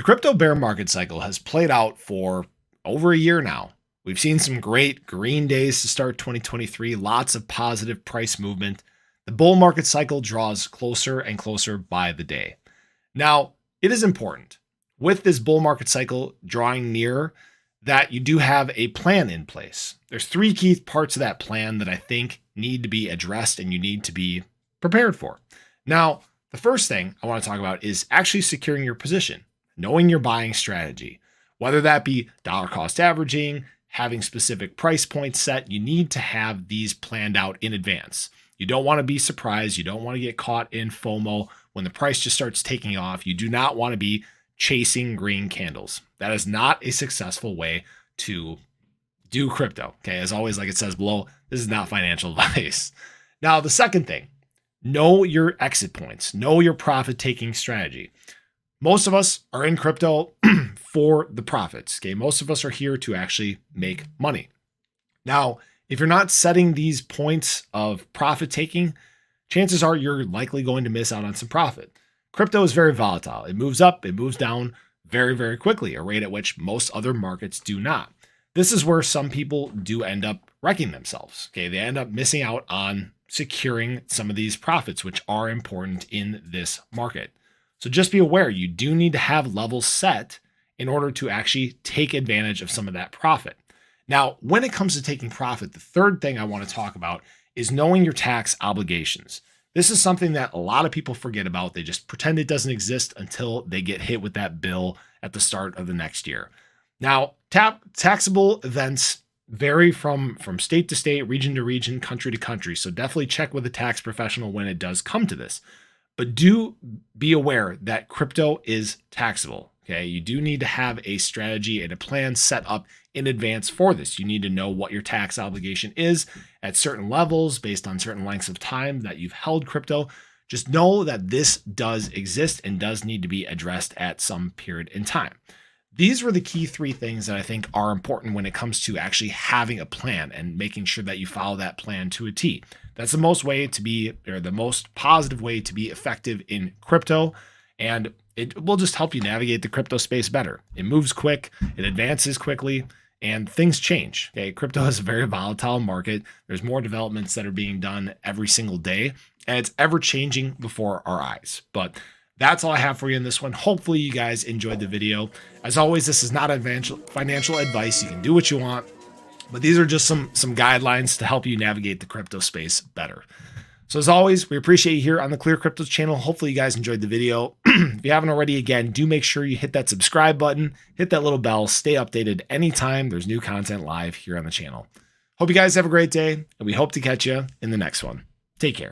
The crypto bear market cycle has played out for over a year now. We've seen some great green days to start 2023, lots of positive price movement. The bull market cycle draws closer and closer by the day. Now, it is important with this bull market cycle drawing near that you do have a plan in place. There's three key parts of that plan that I think need to be addressed and you need to be prepared for. Now, the first thing I want to talk about is actually securing your position, knowing your buying strategy, whether that be dollar cost averaging, having specific price points set. You need to have these planned out in advance. You don't want to be surprised. You don't want to get caught in FOMO when the price just starts taking off. You do not want to be chasing green candles. That is not a successful way to do crypto. Okay. As always, like it says below, this is not financial advice. Now, the second thing, know your exit points, know your profit taking strategy. Most of us are in crypto for the profits. Okay. Most of us are here to actually make money. Now, if you're not setting these points of profit taking, chances are you're likely going to miss out on some profit. Crypto is very volatile. It moves up, it moves down very, very quickly, a rate at which most other markets do not. This is where some people do end up wrecking themselves. Okay. They end up missing out on securing some of these profits, which are important in this market. So just be aware, you do need to have levels set in order to actually take advantage of some of that profit. Now, when it comes to taking profit, the third thing I want to talk about is knowing your tax obligations. This is something that a lot of people forget about. They just pretend it doesn't exist until they get hit with that bill at the start of the next year. Now, taxable events vary from state to state, region to region, country to country. So definitely check with a tax professional when it does come to this. But do be aware that crypto is taxable. Okay, you do need to have a strategy and a plan set up in advance for this. You need to know what your tax obligation is at certain levels based on certain lengths of time that you've held crypto. Just know that this does exist and does need to be addressed at some period in time. These were the key three things that I think are important when it comes to actually having a plan and making sure that you follow that plan to a T. That's the most positive way to be effective in crypto. And it will just help you navigate the crypto space better. It moves quick, it advances quickly, and things change. Okay, crypto is a very volatile market. There's more developments that are being done every single day, and it's ever changing before our eyes. But that's all I have for you in this one. Hopefully you guys enjoyed the video. As always, this is not financial advice. You can do what you want, but these are just some guidelines to help you navigate the crypto space better. So as always, we appreciate you here on the ClearCryptos channel. Hopefully you guys enjoyed the video. If you haven't already, again, do make sure you hit that subscribe button, hit that little bell, stay updated anytime there's new content live here on the channel. Hope you guys have a great day, and we hope to catch you in the next one. Take care.